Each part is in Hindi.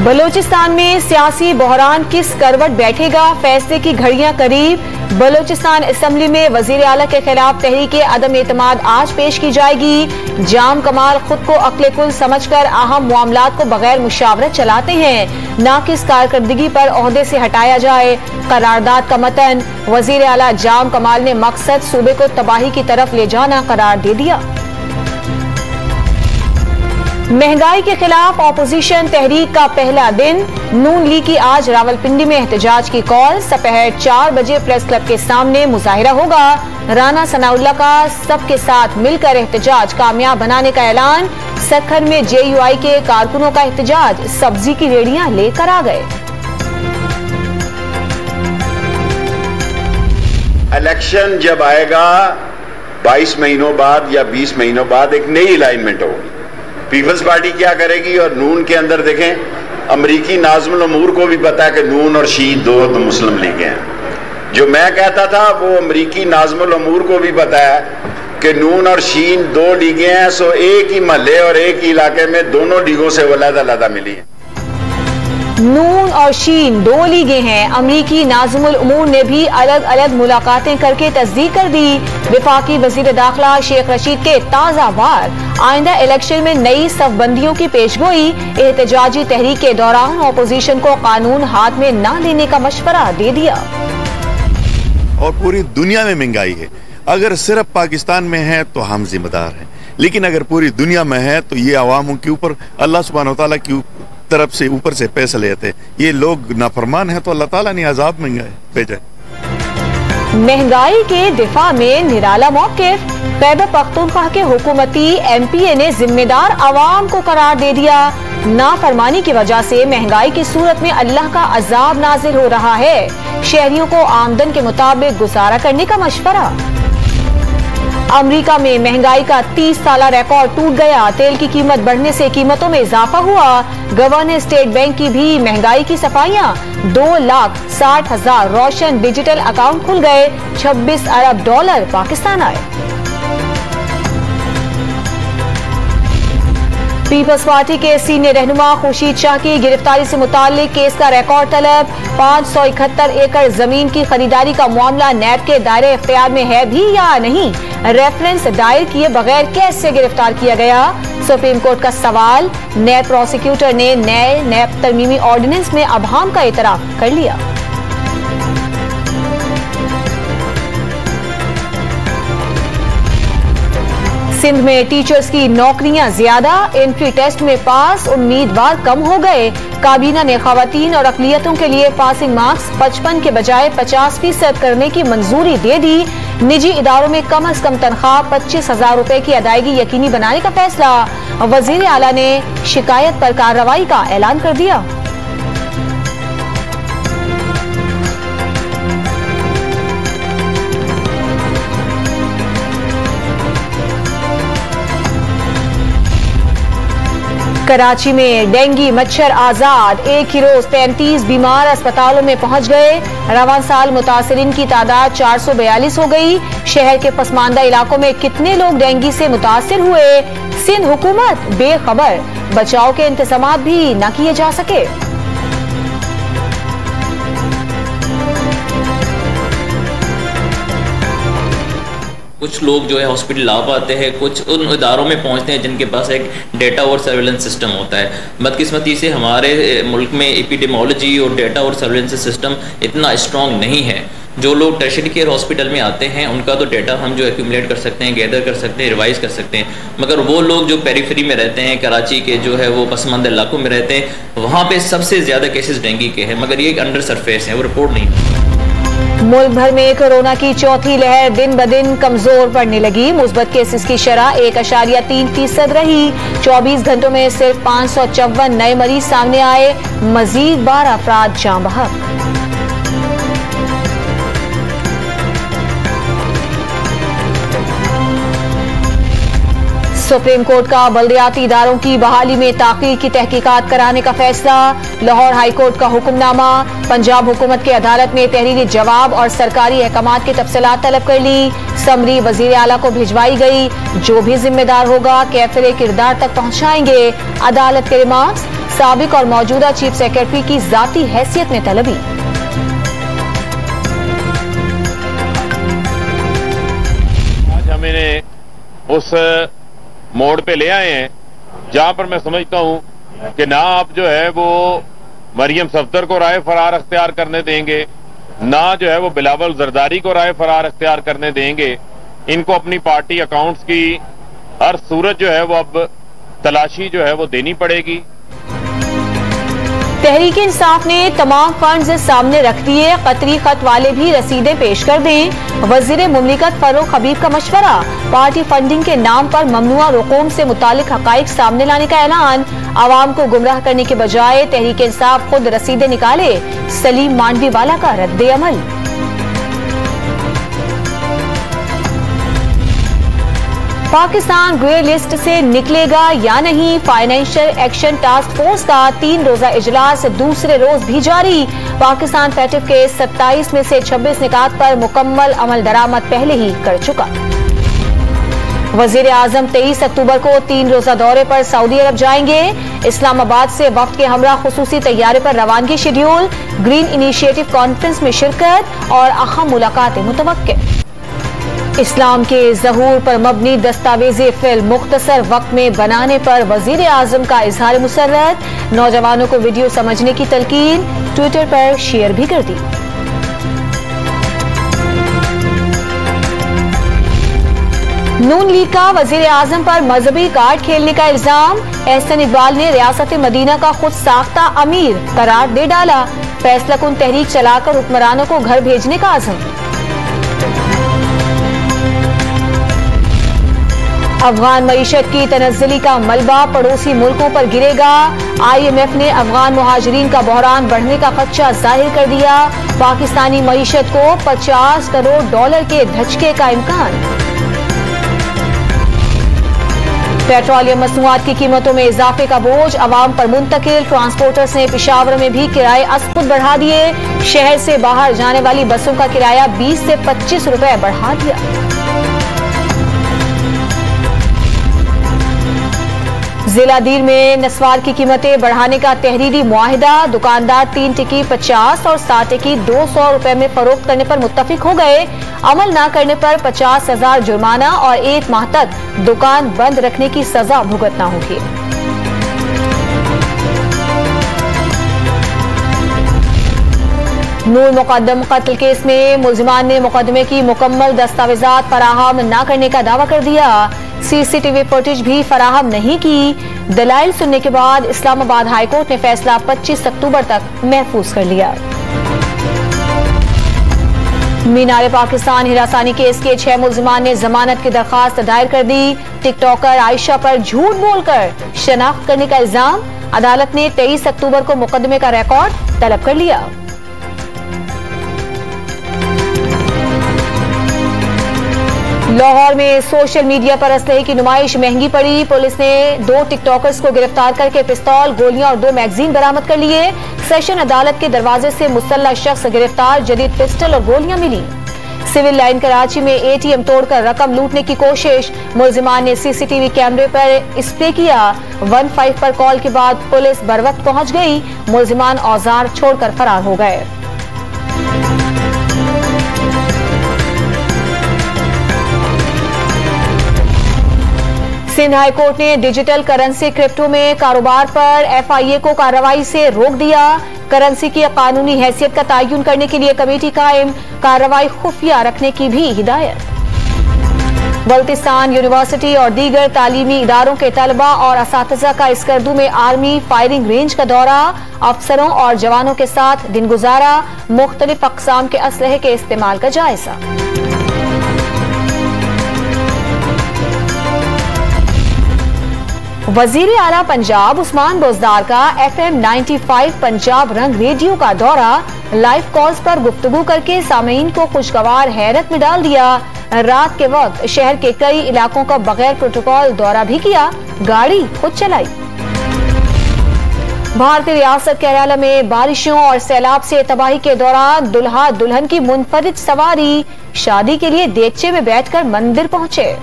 बलूचिस्तान में सियासी बहरान किस करवट बैठेगा, फैसले की घड़ियां करीब। बलूचिस्तान असेंबली में वजीर आला के खिलाफ तहरीक अदम एतमाद आज पेश की जाएगी। जाम कमाल खुद को अक्ले कुल समझकर अहम मामलात को बगैर मुशावरत चलाते हैं, नाकिस कारकर्दगी पर ओहदे से हटाया जाए। करारदाद का मतन, वजीर आला जाम कमाल ने मकसद सूबे को तबाही की तरफ ले जाना करार दे दिया। महंगाई के खिलाफ ऑपोजिशन तहरीक का पहला दिन, नून लीग की आज रावलपिंडी में एहतजाज की कॉल। दोपहर 4 बजे प्रेस क्लब के सामने मुजाहिरा होगा। राना सनाउल्लाह का सबके साथ मिलकर एहतजाज कामयाब बनाने का ऐलान। सखर में JUI के कारकुनों का एहतजाज, सब्जी की रेहड़ियां लेकर आ गए। इलेक्शन जब आएगा 22 महीनों बाद या 20 महीनों बाद एक नई अलाइनमेंट होगी। पीपल्स पार्टी क्या करेगी और नून के अंदर देखें, अमरीकी नाज़िमुल उमूर को भी पता है कि नून और शी दो मुस्लिम लीगें हैं। जो मैं कहता था वो अमरीकी नाज़िमुल उमूर को भी पता है कि नून और शीन दो लीगें हैं। सो एक ही महल्ले और एक ही इलाके में दोनों लीगों से वो अलग-अलग मिली है। नून और शीन दो लीगें हैं। अमरीकी नाज़िमुल उमूर ने भी अलग अलग मुलाकातें करके तस्दीक कर दी। विफाकी वजीर दाखिला शेख रशीद के ताजा वार, आइंदा इलेक्शन में नई सफबंदियों की पेशगोई। एहतजाजी तहरीक के दौरान ऑपोजिशन को कानून हाथ में न लेने का मशवरा दे दिया। और पूरी दुनिया में महंगाई है। अगर सिर्फ पाकिस्तान में है तो हम जिम्मेदार हैं, लेकिन अगर पूरी दुनिया में है तो ये अवामों के ऊपर अल्लाह सुब्हानहू तआला की तरफ से ऊपर से पैसे लेते। ये लोग नाफरमान है तो अल्लाह ताला ने अजाब में भेजा। महंगाई के दिफा में निराला मौकिफ, खैबर पख्तूनख्वा के हुकूमती MPA ने जिम्मेदार अवाम को करार दे दिया। नाफरमानी की वजह से महंगाई की सूरत में अल्लाह का अजाब नाजिल हो रहा है। शहरियों को आमदन के मुताबिक गुजारा करने का मशवरा। अमेरिका में महंगाई का 30 साला रिकॉर्ड टूट गया। तेल की कीमत बढ़ने से कीमतों में इजाफा हुआ। गवर्नर स्टेट बैंक की भी महंगाई की सफाइयां। 2,60,000 रोशन डिजिटल अकाउंट खुल गए। 26 अरब डॉलर पाकिस्तान आए। पीपल्स पार्टी के सीनियर रहनुमा खुर्शीद शाह की गिरफ्तारी से मुताल्लिक केस का रिकॉर्ड तलब। 571 एकड़ जमीन की खरीदारी का मामला नैब के दायरे इख्तियार में है भी या नहीं, रेफरेंस दायर किए बगैर कैसे गिरफ्तार किया गया, सुप्रीम कोर्ट का सवाल। नैब प्रोसिक्यूटर ने नए नैब तरमीमी ऑर्डिनेंस में अभाम का एतराफ कर लिया। सिंध में टीचर्स की नौकरियां ज्यादा, एंट्री टेस्ट में पास उम्मीदवार कम हो गए। काबीना ने खवातीन और अकलियतों के लिए पासिंग मार्क्स 55 के बजाय 50% करने की मंजूरी दे दी। निजी इदारों में कम से कम तनख्वाह 25,000 रुपए की अदायगी यकीनी बनाने का फैसला। वजीर आला ने शिकायत पर कार्रवाई का ऐलान कर दिया। कराची में डेंगी मच्छर आजाद, एक ही रोज 33 बीमार अस्पतालों में पहुंच गए। रवान साल मुतासिरीन की तादाद 442 हो गई। शहर के पसमानदा इलाकों में कितने लोग डेंगी से मुतासिर हुए, सिंध हुकूमत बेखबर। बचाव के इंतजाम भी न किए जा सके। कुछ लोग जो है हॉस्पिटल ला पाते हैं, कुछ उन इदारों में पहुंचते हैं जिनके पास एक डेटा और सर्वेलेंस सिस्टम होता है। बदकिस्मती से हमारे मुल्क में एपिडेमोलॉजी और डेटा और सर्वेलेंस सिस्टम इतना स्ट्रॉन्ग नहीं है। जो लोग टर्शियरी केयर हॉस्पिटल में आते हैं उनका तो डेटा हम जो एक्यूमुलेट कर सकते हैं, गैदर कर सकते हैं, रिवाइज कर सकते हैं, मगर वो लोग जो पेरीफेरी में रहते हैं, कराची के जो है वो पसमानदा इलाकों में रहते हैं, वहाँ पे सबसे ज़्यादा केसेस डेंगू के हैं, मगर ये एक अंडर सरफेस है, वो रिपोर्ट नहीं। मुल्क भर में कोरोना की चौथी लहर दिन ब दिन कमजोर पड़ने लगी। मुस्बत केसेस की शरह 1.3% रही। 24 घंटों में सिर्फ 554 नए मरीज सामने आए। मजीद 12 अफराद जान बहक। सुप्रीम कोर्ट का बल्दियाती इदारों की बहाली में ताखीर की तहकीकात कराने का फैसला। लाहौर हाई कोर्ट का हुक्मनामा। पंजाब हुकूमत की अदालत में तहरीरी जवाब और सरकारी अहकामात की तफसीलात तलब कर ली। समरी वजीर आला को भिजवाई गई। जो भी जिम्मेदार होगा कैफिर किरदार तक पहुंचाएंगे। अदालत के रिमार्क्स। साबिक और मौजूदा चीफ सेक्रेटरी की जाती हैसियत में तलबी। आज हम इन्हें उस मोड़ पे ले आए हैं जहां पर मैं समझता हूं कि ना आप जो है वो मरियम सफदर को राय फरार अख्तियार करने देंगे, ना जो है वो बिलावल जरदारी को राय फरार अख्तियार करने देंगे। इनको अपनी पार्टी अकाउंट्स की हर सूरत जो है वो अब तलाशी जो है वो देनी पड़ेगी। तहरीक इंसाफ ने तमाम फंड्स सामने रख दिए। कतरी खत वाले भी रसीदें पेश कर दें। वजीर मुमलिकत फरूख हबीब का मशवरा। पार्टी फंडिंग के नाम पर ममनुआ रकूम से मुतालिक हकाइक सामने लाने का ऐलान। आवाम को गुमराह करने के बजाय तहरीक इंसाफ खुद रसीदें निकाले। सलीम मांडवी वाला का रद्द अमल। पाकिस्तान ग्रे लिस्ट से निकलेगा या नहीं। फाइनेंशियल एक्शन टास्क फोर्स का 3 रोजा इजलास दूसरे रोज भी जारी। पाकिस्तान फैटिफ के 27 में से 26 निकात पर मुकम्मल अमल दरामद पहले ही कर चुका। वजीर आजम 23 अक्टूबर को 3 रोजा दौरे पर सऊदी अरब जाएंगे। इस्लामाबाद से वफ्द के हमरा खुसूसी तैयारे पर रवानगी शेड्यूल। ग्रीन इनिशिएटिव कॉन्फ्रेंस में शिरकत और अहम मुलाकातें मुतवक्के। इस्लाम के ज़हूर पर मबनी दस्तावेजी फिल्म मुख्तसर वक्त में बनाने पर वजीर आजम का इजहार मुसर्रत। नौजवानों को वीडियो समझने की तलकीन। ट्विटर पर शेयर भी कर दी। नून लीग का वजीर आजम पर मजहबी कार्ड खेलने का इल्जाम। एहसन इकबाल ने रियासत मदीना का खुद साख्ता अमीर करार दे डाला। फैसला कुन तहरीक चलाकर हुक्मरानों को घर भेजने का आज़म। अफगान मईशत की तनज़्ज़ुली का मलबा पड़ोसी मुल्कों पर गिरेगा। IMF ने अफगान मुहाजिरीन का बहरान बढ़ने का खदशा जाहिर कर दिया। पाकिस्तानी मईशत को $50 करोड़ के धचके का इम्कान। पेट्रोलियम मसनूआत की कीमतों में इजाफे का बोझ अवाम पर मुंतकिल। ट्रांसपोर्टर्स ने पेशावर में भी किराए अज़खुद बढ़ा दिए। शहर से बाहर जाने वाली बसों का किराया 20 से 25 रुपए बढ़ा दिया। जिला दीर में नस्वार की कीमतें बढ़ाने का तहरीरी मुआहिदा। दुकानदार 3 टिक्की 50 और 7 टिक्की 200 रुपए में फरोख्त करने पर मुत्तफिक हो गए। अमल न करने पर 50,000 जुर्माना और 1 माह तक दुकान बंद रखने की सजा भुगतना होगी। नूर मुकद्दम कत्ल केस में मुलजिमान ने मुकदमे की मुकम्मल दस्तावेजात फराहम न करने का दावा कर दिया। CCTV फुटेज भी फराहम नहीं की। दलाइल सुनने के बाद इस्लामाबाद हाईकोर्ट ने फैसला 25 अक्टूबर तक महफूज कर लिया। मीनार पाकिस्तान हिरासानी केस के 6 मुलजिमान ने जमानत की दरखास्त दायर कर दी। टिकटॉकर आयशा पर झूठ बोलकर शनाख्त करने का इल्जाम। अदालत ने 23 अक्टूबर को मुकदमे का रिकॉर्ड तलब कर लिया। लाहौर में सोशल मीडिया पर असलहे की नुमाइश महंगी पड़ी। पुलिस ने 2 टिकटॉकर्स को गिरफ्तार करके पिस्तौल, गोलियां और 2 मैगजीन बरामद कर लिए। सेशन अदालत के दरवाजे से मुसल्लह शख्स गिरफ्तार। जदीद पिस्टल और गोलियां मिली। सिविल लाइन कराची में ATM तोड़कर रकम लूटने की कोशिश। मुलजिमान ने CCTV कैमरे पर स्प्रे किया। 15 पर कॉल के बाद पुलिस बरवक्त पहुंच गई। मुलजिमान औजार छोड़कर फरार हो गए। सिंध हाई कोर्ट ने डिजिटल करेंसी क्रिप्टो में कारोबार पर FIA को कार्रवाई से रोक दिया। करेंसी की कानूनी हैसियत का तयन करने के लिए कमेटी कायम। कार्रवाई खुफिया रखने की भी हिदायत। बल्तिस्तान यूनिवर्सिटी और दीगर तालीमी इदारों के तलबा और असातिज़ा का स्कर्दू में आर्मी फायरिंग रेंज का दौरा। अफसरों और जवानों के साथ दिन गुजारा। मुख्तलिफ अक़साम के असलहे के इस्तेमाल का जायजा। वजीर आला पंजाब उस्मान बुज़दार का FM 95 पंजाब रंग रेडियो का दौरा। लाइव कॉल्स पर गुफ्तगू करके सामीन को खुशगवार हैरत में डाल दिया। रात के वक्त शहर के कई इलाकों का बगैर प्रोटोकॉल दौरा भी किया, गाड़ी खुद चलाई। भारतीय रियासत केरला में बारिशों और सैलाब से तबाही के दौरान दुल्हा दुल्हन की मुनफरिद सवारी, शादी के लिए देगचे में बैठकर मंदिर पहुंचे।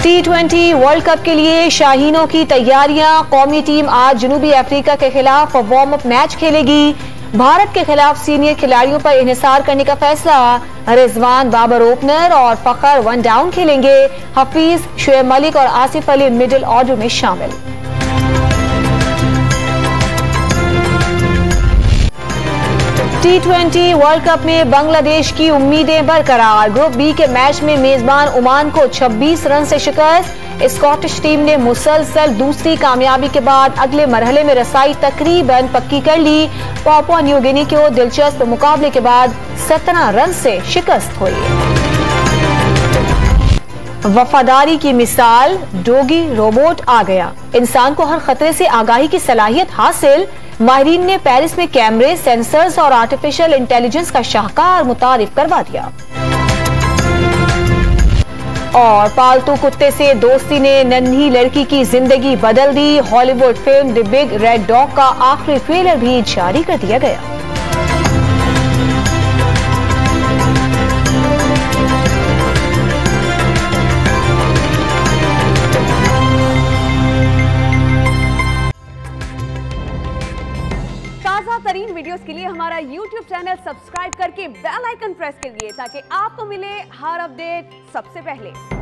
T20 वर्ल्ड कप के लिए शाहीनों की तैयारियां। कौमी टीम आज जनूबी अफ्रीका के खिलाफ वार्म अप मैच खेलेगी। भारत के खिलाफ सीनियर खिलाड़ियों पर इन्हिसार करने का फैसला। रिजवान बाबर ओपनर और फखर वन डाउन खेलेंगे। हफीज, शुएब मलिक और आसिफ अली मिडिल ऑर्डर में शामिल। T20 वर्ल्ड कप में बांग्लादेश की उम्मीदें बरकरार। ग्रुप बी के मैच में मेजबान ओमान को 26 रन से शिकस्त। स्कॉटिश टीम ने मुसलसल दूसरी कामयाबी के बाद अगले मरहले में रसाई तकरीबन पक्की कर ली। पापुआ न्यू गिनी को दिलचस्प मुकाबले के बाद 17 रन से शिकस्त हुई। वफादारी की मिसाल, डोगी रोबोट आ गया। इंसान को हर खतरे से आगाही की सलाहियत हासिल। माहिरीन ने पेरिस में कैमरे, सेंसर्स और आर्टिफिशियल इंटेलिजेंस का शाहकार मुतारिफ करवा दिया। और पालतू कुत्ते से दोस्ती ने नन्ही लड़की की जिंदगी बदल दी। Hollywood film the big red dog का आखिरी ट्रेलर भी जारी कर दिया गया। ताज़ा तरीन वीडियोस के लिए हमारा YouTube चैनल सब्सक्राइब करके बेल आइकन प्रेस करिए ताकि आपको मिले हर अपडेट सबसे पहले।